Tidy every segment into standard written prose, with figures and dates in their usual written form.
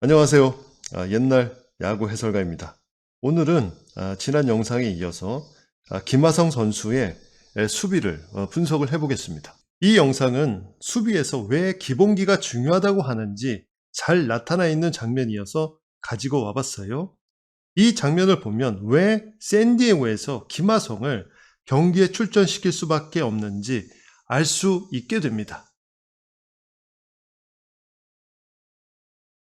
안녕하세요. 옛날 야구 해설가입니다. 오늘은 지난 영상에 이어서 김하성 선수의 수비를 분석을 해보겠습니다. 이 영상은 수비에서 왜 기본기가 중요하다고 하는지 잘 나타나 있는 장면이어서 가지고 와봤어요. 이 장면을 보면 왜 샌디에고에서 김하성을 경기에 출전시킬 수밖에 없는지 알 수 있게 됩니다.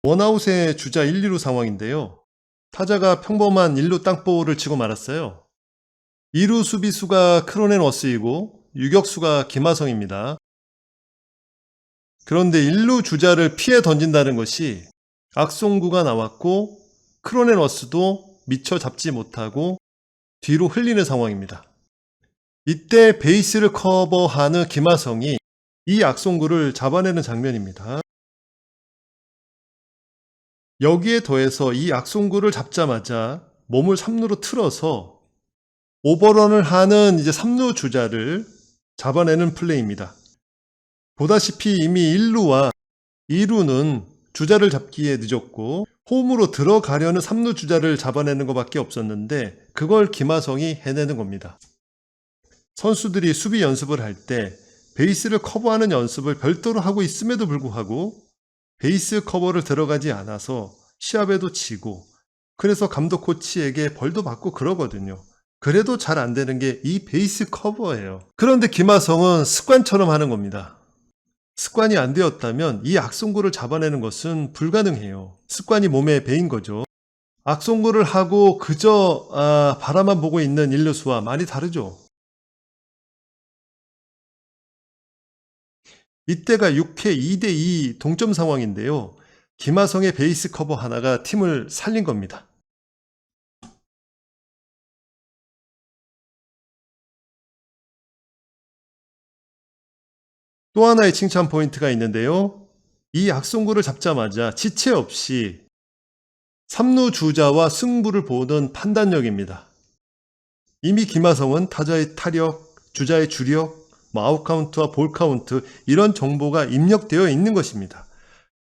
원아웃의 주자 1, 2루 상황인데요. 타자가 평범한 1루 땅볼을 치고 말았어요. 2루 수비수가 크로넨 워스이고 유격수가 김하성입니다. 그런데 1루 주자를 피해 던진다는 것이 악송구가 나왔고 크로넨 워스도 미처 잡지 못하고 뒤로 흘리는 상황입니다. 이때 베이스를 커버하는 김하성이 이 악송구를 잡아내는 장면입니다. 여기에 더해서 이 악송구를 잡자마자 몸을 3루로 틀어서 오버런을 하는 이제 3루 주자를 잡아내는 플레이입니다. 보다시피 이미 1루와 2루는 주자를 잡기에 늦었고 홈으로 들어가려는 3루 주자를 잡아내는 것밖에 없었는데 그걸 김하성이 해내는 겁니다. 선수들이 수비 연습을 할 때 베이스를 커버하는 연습을 별도로 하고 있음에도 불구하고 베이스 커버를 들어가지 않아서 시합에도 지고 그래서 감독 코치에게 벌도 받고 그러거든요. 그래도 잘 안 되는 게 이 베이스 커버예요. 그런데 김하성은 습관처럼 하는 겁니다. 습관이 안 되었다면 이 악송구를 잡아내는 것은 불가능해요. 습관이 몸에 배인 거죠. 악송구를 하고 그저 바라만 보고 있는 1루수와 많이 다르죠. 이때가 6회 2대2 동점 상황인데요. 김하성의 베이스 커버 하나가 팀을 살린 겁니다. 또 하나의 칭찬 포인트가 있는데요. 이 악송구를 잡자마자 지체 없이 3루 주자와 승부를 보는 판단력입니다. 이미 김하성은 타자의 타력, 주자의 주력, 아웃 카운트와 볼 카운트 이런 정보가 입력되어 있는 것입니다.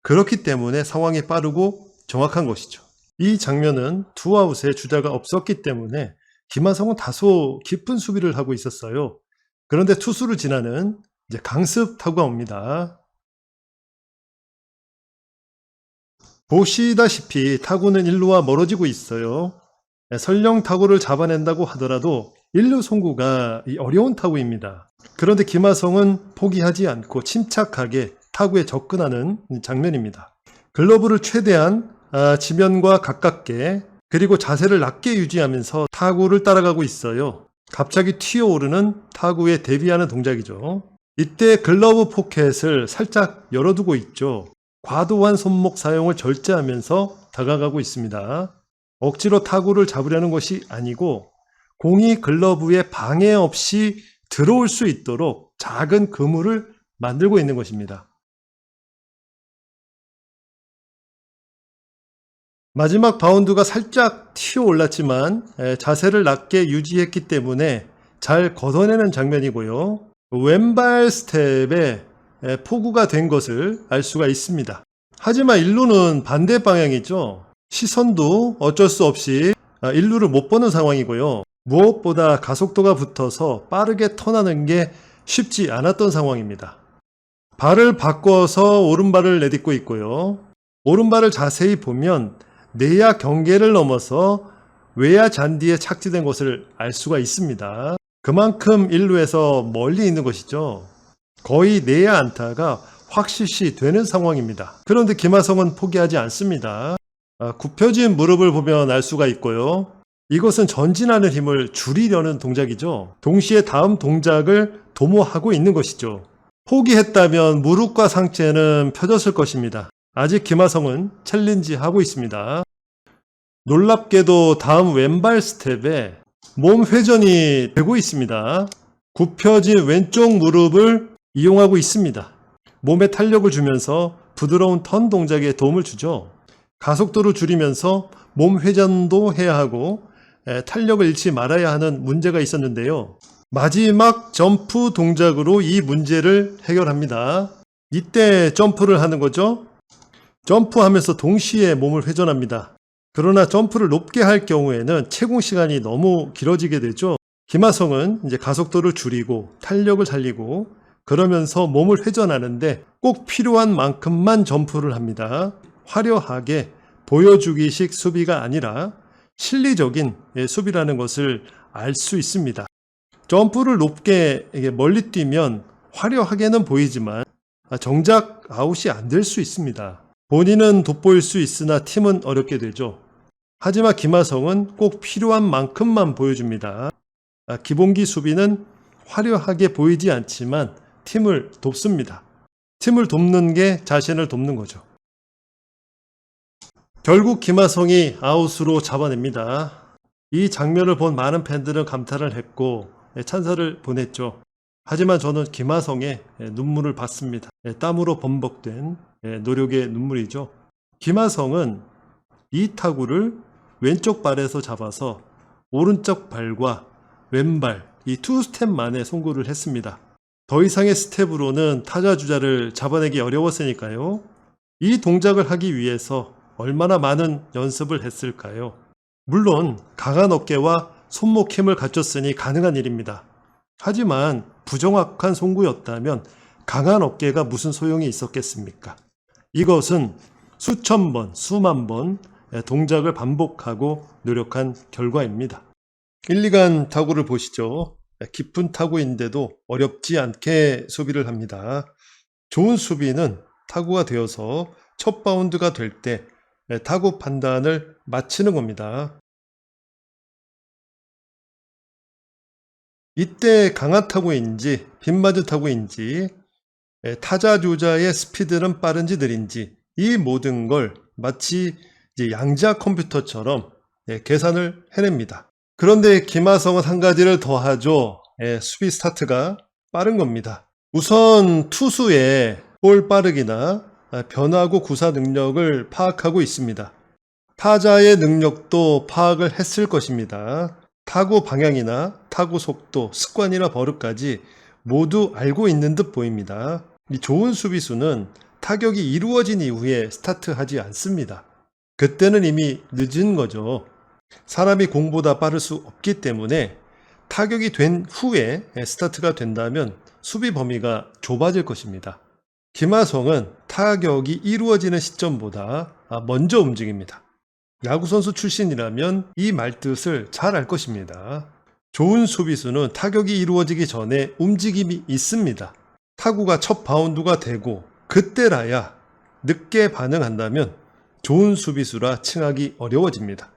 그렇기 때문에 상황이 빠르고 정확한 것이죠. 이 장면은 투아웃에 주자가 없었기 때문에 김하성은 다소 깊은 수비를 하고 있었어요. 그런데 투수를 지나는 이제 강습 타구가 옵니다. 보시다시피 타구는 1루와 멀어지고 있어요. 설령 타구를 잡아낸다고 하더라도 1루 송구가 어려운 타구입니다. 그런데 김하성은 포기하지 않고 침착하게 타구에 접근하는 장면입니다. 글러브를 최대한 지면과 가깝게 그리고 자세를 낮게 유지하면서 타구를 따라가고 있어요. 갑자기 튀어오르는 타구에 대비하는 동작이죠. 이때 글러브 포켓을 살짝 열어두고 있죠. 과도한 손목 사용을 절제하면서 다가가고 있습니다. 억지로 타구를 잡으려는 것이 아니고 공이 글러브에 방해 없이 들어올 수 있도록 작은 그물을 만들고 있는 것입니다. 마지막 바운드가 살짝 튀어 올랐지만 자세를 낮게 유지했기 때문에 잘 걷어내는 장면이고요. 왼발 스텝에 포구가 된 것을 알 수가 있습니다. 하지만 1루는 반대 방향이죠. 시선도 어쩔 수 없이 1루를 못 보는 상황이고요. 무엇보다 가속도가 붙어서 빠르게 턴하는 게 쉽지 않았던 상황입니다. 발을 바꿔서 오른발을 내딛고 있고요. 오른발을 자세히 보면 내야 경계를 넘어서 외야 잔디에 착지된 것을 알 수가 있습니다. 그만큼 1루에서 멀리 있는 것이죠. 거의 내야 안타가 확실시 되는 상황입니다. 그런데 김하성은 포기하지 않습니다. 굽혀진 무릎을 보면 알 수가 있고요. 이것은 전진하는 힘을 줄이려는 동작이죠. 동시에 다음 동작을 도모하고 있는 것이죠. 포기했다면 무릎과 상체는 펴졌을 것입니다. 아직 김하성은 챌린지하고 있습니다. 놀랍게도 다음 왼발 스텝에 몸 회전이 되고 있습니다. 굽혀진 왼쪽 무릎을 이용하고 있습니다. 몸에 탄력을 주면서 부드러운 턴 동작에 도움을 주죠. 가속도를 줄이면서 몸 회전도 해야 하고 탄력을 잃지 말아야 하는 문제가 있었는데요. 마지막 점프 동작으로 이 문제를 해결합니다. 이때 점프를 하는 거죠. 점프하면서 동시에 몸을 회전합니다. 그러나 점프를 높게 할 경우에는 채공 시간이 너무 길어지게 되죠. 김하성은 이제 가속도를 줄이고 탄력을 살리고 그러면서 몸을 회전하는데 꼭 필요한 만큼만 점프를 합니다. 화려하게 보여주기식 수비가 아니라 실리적인 수비라는 것을 알 수 있습니다. 점프를 높게 멀리 뛰면 화려하게는 보이지만 정작 아웃이 안 될 수 있습니다. 본인은 돋보일 수 있으나 팀은 어렵게 되죠. 하지만 김하성은 꼭 필요한 만큼만 보여줍니다. 기본기 수비는 화려하게 보이지 않지만 팀을 돕습니다. 팀을 돕는 게 자신을 돕는 거죠. 결국 김하성이 아웃으로 잡아냅니다. 이 장면을 본 많은 팬들은 감탄을 했고 찬사를 보냈죠. 하지만 저는 김하성의 눈물을 봤습니다. 땀으로 범벅된 노력의 눈물이죠. 김하성은 이 타구를 왼쪽 발에서 잡아서 오른쪽 발과 왼발 이 투 스텝 만에 송구를 했습니다. 더 이상의 스텝으로는 타자 주자를 잡아내기 어려웠으니까요. 이 동작을 하기 위해서 얼마나 많은 연습을 했을까요? 물론 강한 어깨와 손목 힘을 갖췄으니 가능한 일입니다. 하지만 부정확한 송구였다면 강한 어깨가 무슨 소용이 있었겠습니까? 이것은 수천 번, 수만 번 동작을 반복하고 노력한 결과입니다. 1, 2간 타구를 보시죠. 깊은 타구인데도 어렵지 않게 수비를 합니다. 좋은 수비는 타구가 되어서 첫 바운드가 될 때 타구 판단을 마치는 겁니다. 이때 강한 타구인지 빗맞은 타구인지 타자 주자의 스피드는 빠른지 느린지 이 모든 걸 마치 이제 양자 컴퓨터처럼 계산을 해냅니다. 그런데 김하성은 한 가지를 더 하죠. 수비 스타트가 빠른 겁니다. 우선 투수의 볼 빠르기나 변화구 구사 능력을 파악하고 있습니다. 타자의 능력도 파악을 했을 것입니다. 타구 방향이나 타구 속도, 습관이나 버릇까지 모두 알고 있는 듯 보입니다. 이 좋은 수비수는 타격이 이루어진 이후에 스타트하지 않습니다. 그때는 이미 늦은 거죠. 사람이 공보다 빠를 수 없기 때문에 타격이 된 후에 스타트가 된다면 수비 범위가 좁아질 것입니다. 김하성은 타격이 이루어지는 시점보다 먼저 움직입니다. 야구선수 출신이라면 이 말뜻을 잘 알 것입니다. 좋은 수비수는 타격이 이루어지기 전에 움직임이 있습니다. 타구가 첫 바운드가 되고 그때라야 늦게 반응한다면 좋은 수비수라 칭하기 어려워집니다.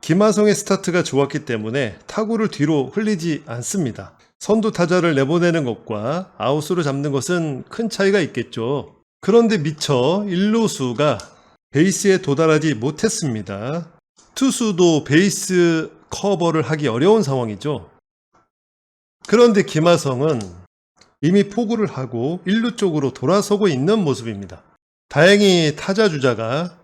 김하성의 스타트가 좋았기 때문에 타구를 뒤로 흘리지 않습니다. 선두 타자를 내보내는 것과 아웃으로 잡는 것은 큰 차이가 있겠죠. 그런데 미처 1루수가 베이스에 도달하지 못했습니다. 투수도 베이스 커버를 하기 어려운 상황이죠. 그런데 김하성은 이미 포구를 하고 1루 쪽으로 돌아서고 있는 모습입니다. 다행히 타자 주자가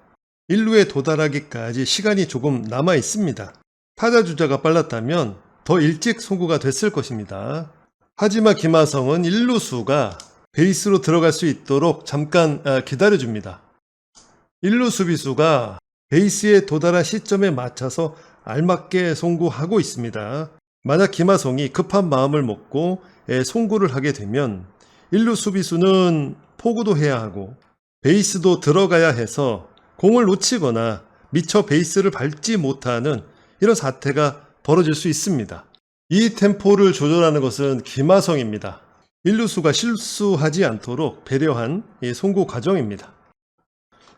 1루에 도달하기까지 시간이 조금 남아 있습니다. 타자 주자가 빨랐다면 더 일찍 송구가 됐을 것입니다. 하지만 김하성은 1루수가 베이스로 들어갈 수 있도록 잠깐 기다려줍니다. 1루 수비수가 베이스에 도달한 시점에 맞춰서 알맞게 송구하고 있습니다. 만약 김하성이 급한 마음을 먹고 송구를 하게 되면 1루 수비수는 포구도 해야 하고 베이스도 들어가야 해서 공을 놓치거나 미처 베이스를 밟지 못하는 이런 사태가 벌어질 수 있습니다. 이 템포를 조절하는 것은 김하성입니다. 1루수가 실수하지 않도록 배려한 송구 과정입니다.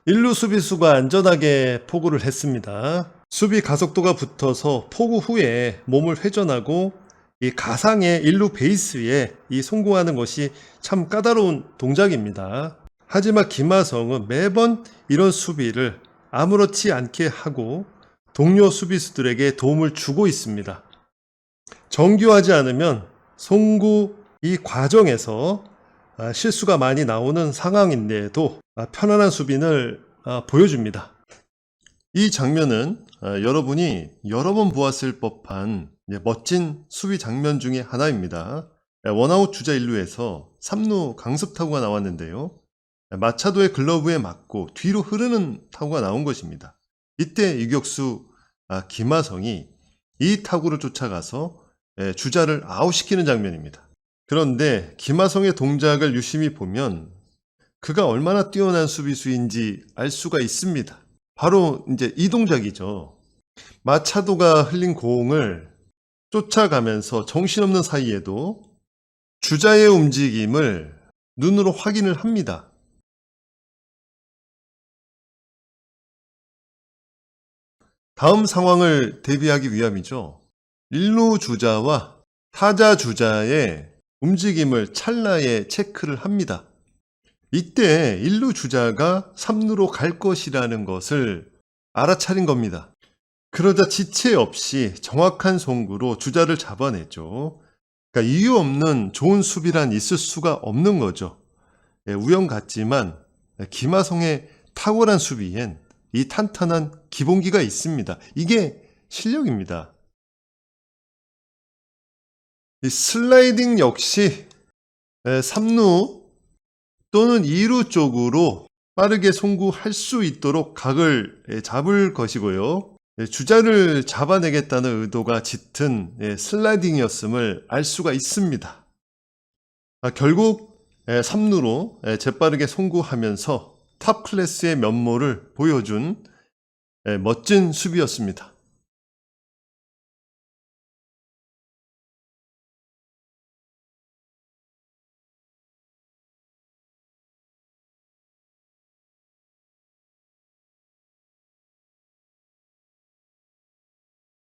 1루 수비수가 안전하게 포구를 했습니다. 수비 가속도가 붙어서 포구 후에 몸을 회전하고 이 가상의 1루 베이스에 이 송구하는 것이 참 까다로운 동작입니다. 하지만 김하성은 매번 이런 수비를 아무렇지 않게 하고 동료 수비수들에게 도움을 주고 있습니다. 정교하지 않으면 송구 이 과정에서 실수가 많이 나오는 상황인데도 편안한 수비를 보여줍니다. 이 장면은 여러분이 여러 번 보았을 법한 멋진 수비 장면 중에 하나입니다. 원아웃 주자 1루에서 3루 강습 타구가 나왔는데요. 마차도의 글러브에 맞고 뒤로 흐르는 타구가 나온 것입니다. 이때 유격수 김하성이 이 타구를 쫓아가서 주자를 아웃시키는 장면입니다. 그런데 김하성의 동작을 유심히 보면 그가 얼마나 뛰어난 수비수인지 알 수가 있습니다. 바로 이제 이 동작이죠. 마차도가 흘린 공을 쫓아가면서 정신없는 사이에도 주자의 움직임을 눈으로 확인을 합니다. 다음 상황을 대비하기 위함이죠. 1루 주자와 타자 주자의 움직임을 찰나에 체크를 합니다. 이때 1루 주자가 3루로 갈 것이라는 것을 알아차린 겁니다. 그러자 지체 없이 정확한 송구로 주자를 잡아냈죠. 그러니까 이유 없는 좋은 수비란 있을 수가 없는 거죠. 우연 같지만 김하성의 탁월한 수비엔 이 탄탄한 기본기가 있습니다. 이게 실력입니다. 이 슬라이딩 역시 3루 또는 2루 쪽으로 빠르게 송구할 수 있도록 각을 잡을 것이고요. 주자를 잡아내겠다는 의도가 짙은 슬라이딩이었음을 알 수가 있습니다. 결국 3루로 재빠르게 송구하면서 탑 클래스의 면모를 보여준 멋진 수비였습니다.